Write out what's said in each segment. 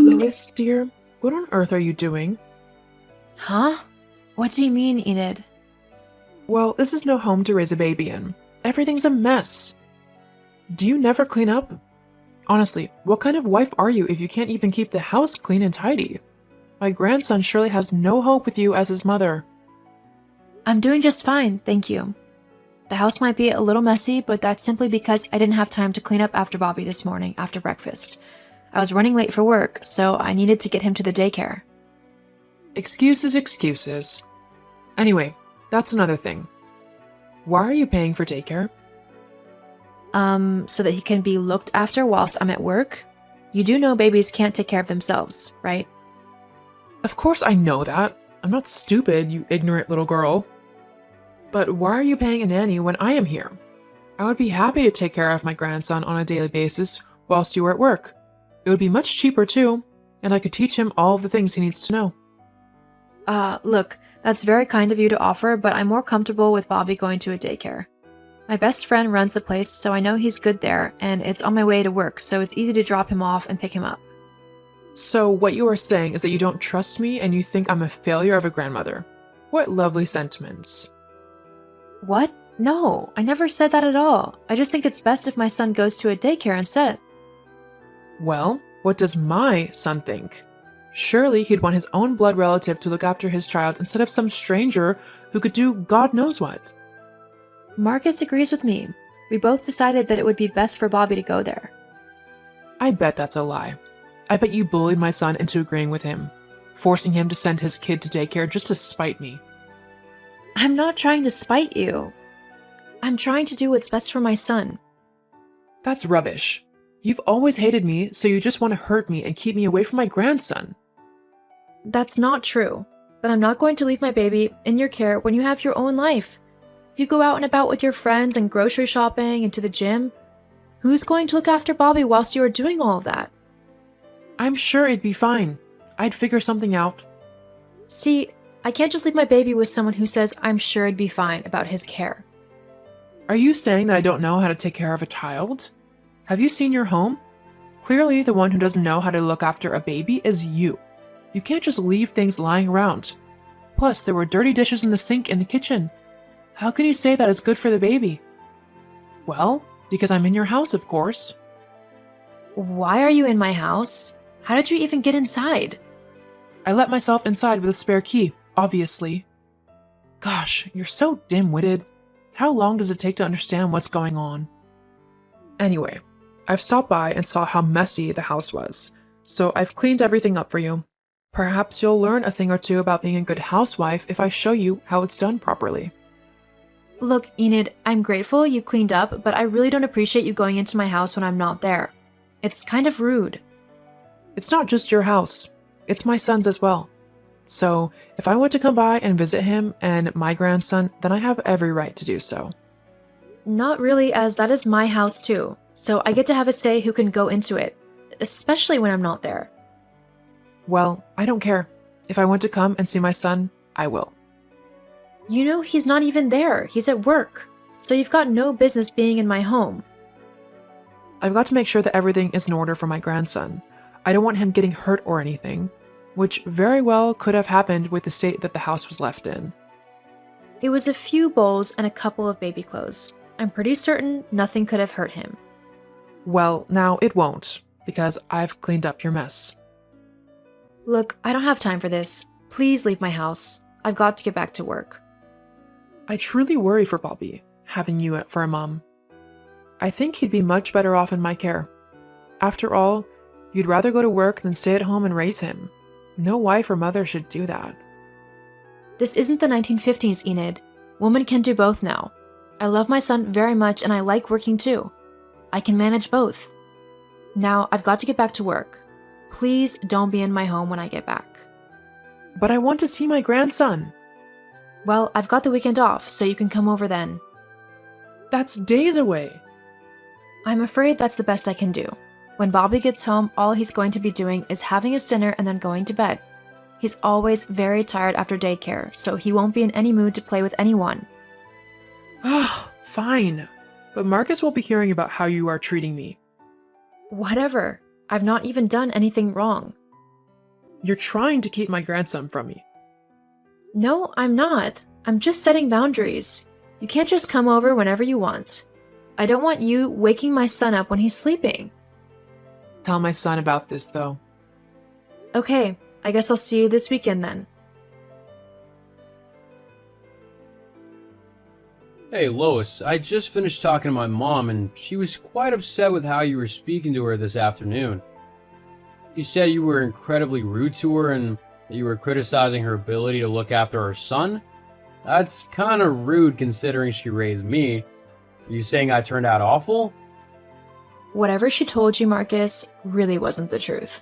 Lois, dear, what on earth are you doing? Huh? What do you mean, Enid? Well, this is no home to raise a baby in. Everything's a mess. Do you never clean up? Honestly, what kind of wife are you if you can't even keep the house clean and tidy? My grandson surely has no hope with you as his mother. I'm doing just fine, thank you. The house might be a little messy, but that's simply because I didn't have time to clean up after Bobby this morning after breakfast. I was running late for work, so I needed to get him to the daycare. Excuses, excuses. Anyway, that's another thing. Why are you paying for daycare? So that he can be looked after whilst I'm at work? You do know babies can't take care of themselves, right? Of course I know that. I'm not stupid, you ignorant little girl. But why are you paying a nanny when I am here? I would be happy to take care of my grandson on a daily basis whilst you are at work. It would be much cheaper too, and I could teach him all of the things he needs to know. Look, that's very kind of you to offer, but I'm more comfortable with Bobby going to a daycare. My best friend runs the place, so I know he's good there, and it's on my way to work, so it's easy to drop him off and pick him up. So what you are saying is that you don't trust me and you think I'm a failure of a grandmother. What lovely sentiments. What? No, I never said that at all. I just think it's best if my son goes to a daycare instead. Well, what does my son think? Surely he'd want his own blood relative to look after his child instead of some stranger who could do God knows what. Marcus agrees with me. We both decided that it would be best for Bobby to go there. I bet that's a lie. I bet you bullied my son into agreeing with him, forcing him to send his kid to daycare just to spite me. I'm not trying to spite you. I'm trying to do what's best for my son. That's rubbish. You've always hated me, so you just want to hurt me and keep me away from my grandson. That's not true. But I'm not going to leave my baby in your care when you have your own life. You go out and about with your friends and grocery shopping and to the gym. Who's going to look after Bobby whilst you are doing all of that? I'm sure it'd be fine. I'd figure something out. See, I can't just leave my baby with someone who says I'm sure it'd be fine about his care. Are you saying that I don't know how to take care of a child? Have you seen your home? Clearly, the one who doesn't know how to look after a baby is you. You can't just leave things lying around. Plus, there were dirty dishes in the sink in the kitchen. How can you say that is good for the baby? Well, because I'm in your house, of course. Why are you in my house? How did you even get inside? I let myself inside with a spare key, obviously. Gosh, you're so dim-witted. How long does it take to understand what's going on? Anyway, I've stopped by and saw how messy the house was, so I've cleaned everything up for you. Perhaps you'll learn a thing or two about being a good housewife if I show you how it's done properly. Look, Enid, I'm grateful you cleaned up, but I really don't appreciate you going into my house when I'm not there. It's kind of rude. It's not just your house. It's my son's as well. So, if I want to come by and visit him and my grandson, then I have every right to do so. Not really, as that is my house too, so I get to have a say who can go into it, especially when I'm not there. Well, I don't care. If I want to come and see my son, I will. You know he's not even there, he's at work, so you've got no business being in my home. I've got to make sure that everything is in order for my grandson. I don't want him getting hurt or anything, which very well could have happened with the state that the house was left in. It was a few bowls and a couple of baby clothes. I'm pretty certain nothing could have hurt him. Well, now it won't, because I've cleaned up your mess. Look, I don't have time for this. Please leave my house. I've got to get back to work. I truly worry for Bobby, having you for a mom. I think he'd be much better off in my care. After all, you'd rather go to work than stay at home and raise him. No wife or mother should do that. This isn't the 1950s, Enid. Women can do both now. I love my son very much and I like working too. I can manage both. Now, I've got to get back to work. Please don't be in my home when I get back. But I want to see my grandson. Well, I've got the weekend off, so you can come over then. That's days away. I'm afraid that's the best I can do. When Bobby gets home, all he's going to be doing is having his dinner and then going to bed. He's always very tired after daycare, so he won't be in any mood to play with anyone. Ah, fine. But Marcus will be hearing about how you are treating me. Whatever. I've not even done anything wrong. You're trying to keep my grandson from me. No, I'm not. I'm just setting boundaries. You can't just come over whenever you want. I don't want you waking my son up when he's sleeping. Tell my son about this, though. Okay, I guess I'll see you this weekend then. Hey, Lois, I just finished talking to my mom, and she was quite upset with how you were speaking to her this afternoon. She said you were incredibly rude to her and that you were criticizing her ability to look after her son. That's kind of rude considering she raised me. Are you saying I turned out awful? Whatever she told you, Marcus, really wasn't the truth.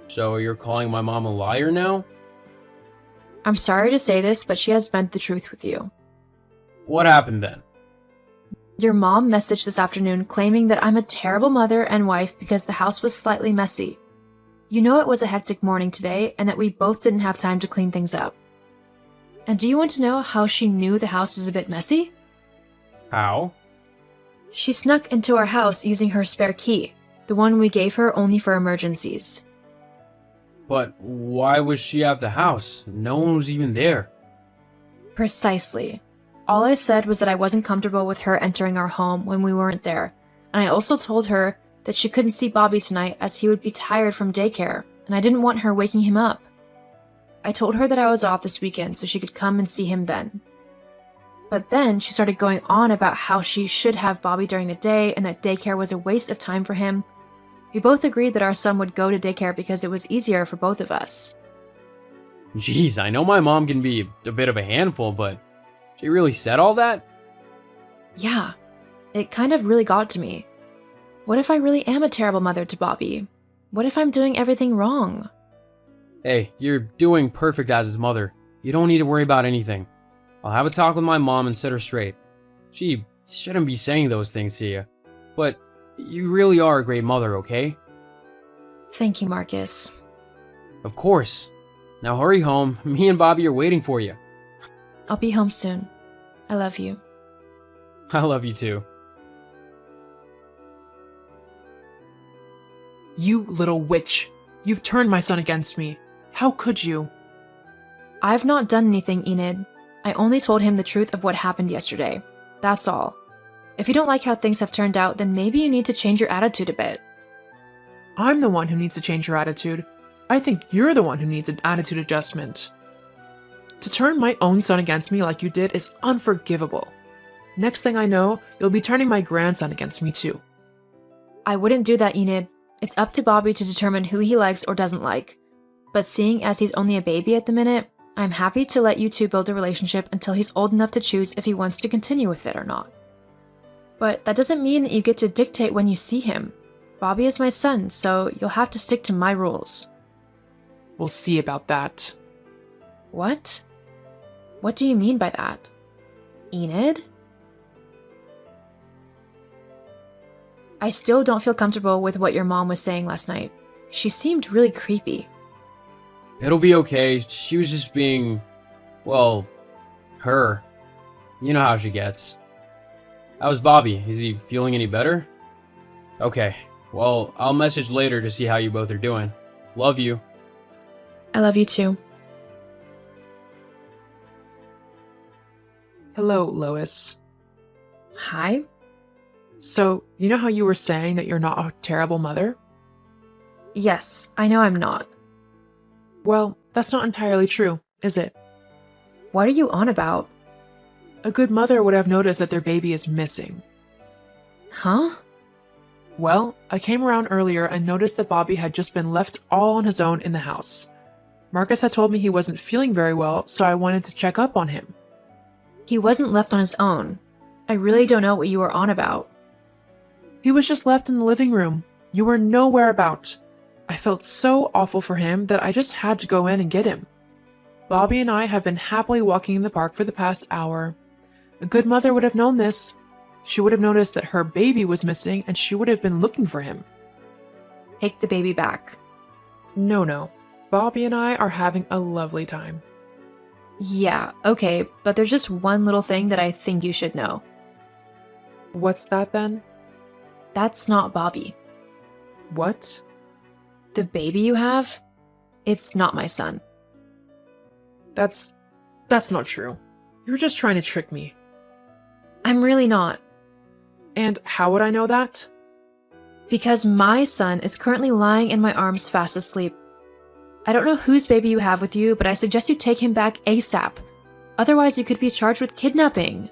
So you're calling my mom a liar now? I'm sorry to say this, but she has bent the truth with you. What happened then? Your mom messaged this afternoon claiming that I'm a terrible mother and wife because the house was slightly messy. You know it was a hectic morning today and that we both didn't have time to clean things up. And do you want to know how she knew the house was a bit messy? How? She snuck into our house using her spare key, the one we gave her only for emergencies. But why was she at the house? No one was even there. Precisely. All I said was that I wasn't comfortable with her entering our home when we weren't there, and I also told her that she couldn't see Bobby tonight as he would be tired from daycare, and I didn't want her waking him up. I told her that I was off this weekend so she could come and see him then. But then she started going on about how she should have Bobby during the day and that daycare was a waste of time for him. We both agreed that our son would go to daycare because it was easier for both of us. Jeez, I know my mom can be a bit of a handful, but she really said all that? Yeah, it kind of really got to me. What if I really am a terrible mother to Bobby? What if I'm doing everything wrong? Hey, you're doing perfect as his mother. You don't need to worry about anything. I'll have a talk with my mom and set her straight. She shouldn't be saying those things to you. But you really are a great mother, okay? Thank you, Marcus. Of course. Now hurry home. Me and Bobby are waiting for you. I'll be home soon. I love you. I love you too. You little witch. You've turned my son against me. How could you? I've not done anything, Enid. I only told him the truth of what happened yesterday. That's all. If you don't like how things have turned out, then maybe you need to change your attitude a bit. I'm the one who needs to change your attitude. I think you're the one who needs an attitude adjustment. To turn my own son against me like you did is unforgivable. Next thing I know, you'll be turning my grandson against me too. I wouldn't do that, Enid. It's up to Bobby to determine who he likes or doesn't like. But seeing as he's only a baby at the minute, I'm happy to let you two build a relationship until he's old enough to choose if he wants to continue with it or not. But that doesn't mean that you get to dictate when you see him. Bobby is my son, so you'll have to stick to my rules. We'll see about that. What? What do you mean by that? Enid? I still don't feel comfortable with what your mom was saying last night. She seemed really creepy. It'll be okay. She was just being, well, her. You know how she gets. How's Bobby? Is he feeling any better? Okay. Well, I'll message later to see how you both are doing. Love you. I love you too. Hello, Lois. Hi? So, you know how you were saying that you're not a terrible mother? Yes, I know I'm not. Well, that's not entirely true, is it? What are you on about? A good mother would have noticed that their baby is missing. Huh? Well, I came around earlier and noticed that Bobby had just been left all on his own in the house. Marcus had told me he wasn't feeling very well, so I wanted to check up on him. He wasn't left on his own. I really don't know what you were on about. He was just left in the living room. You were nowhere about. I felt so awful for him that I just had to go in and get him. Bobby and I have been happily walking in the park for the past hour. A good mother would have known this. She would have noticed that her baby was missing and she would have been looking for him. Take the baby back. No. Bobby and I are having a lovely time. Yeah, okay, but there's just one little thing that I think you should know. What's that then? That's not Bobby. What? The baby you have? It's not my son. That's not true. You're just trying to trick me. I'm really not. And how would I know that? Because my son is currently lying in my arms fast asleep. I don't know whose baby you have with you, but I suggest you take him back ASAP. Otherwise, you could be charged with kidnapping.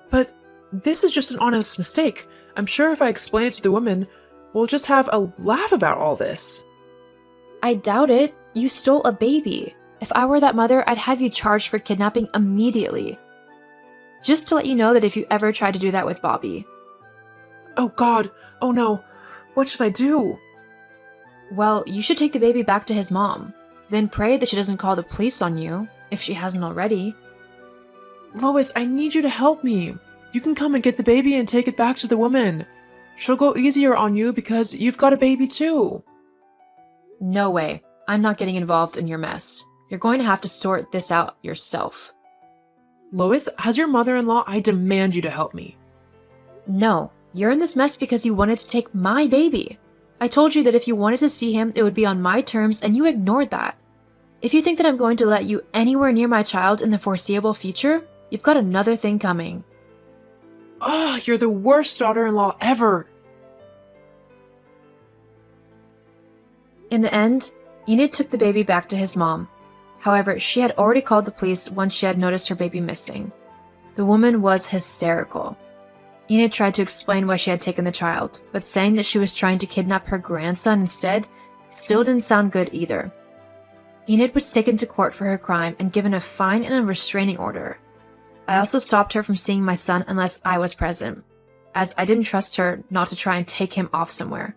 But this is just an honest mistake. I'm sure if I explain it to the woman, we'll just have a laugh about all this. I doubt it. You stole a baby. If I were that mother, I'd have you charged for kidnapping immediately. Just to let you know that if you ever try to do that with Bobby. Oh God, oh no, what should I do? Well, you should take the baby back to his mom. Then pray that she doesn't call the police on you, if she hasn't already. Lois, I need you to help me. You can come and get the baby and take it back to the woman. She'll go easier on you because you've got a baby too. No way. I'm not getting involved in your mess. You're going to have to sort this out yourself. Lois, as your mother-in-law, I demand you to help me. No, you're in this mess because you wanted to take my baby. I told you that if you wanted to see him, it would be on my terms, and you ignored that. If you think that I'm going to let you anywhere near my child in the foreseeable future, you've got another thing coming. Oh, you're the worst daughter-in-law ever. In the end, Enid took the baby back to his mom. However, she had already called the police once she had noticed her baby missing. The woman was hysterical. Enid tried to explain why she had taken the child, but saying that she was trying to kidnap her grandson instead still didn't sound good either. Enid was taken to court for her crime and given a fine and a restraining order. I also stopped her from seeing my son unless I was present, as I didn't trust her not to try and take him off somewhere.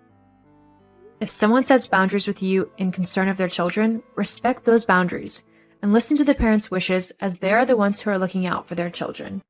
If someone sets boundaries with you in concern of their children, respect those boundaries and listen to the parents' wishes, as they are the ones who are looking out for their children.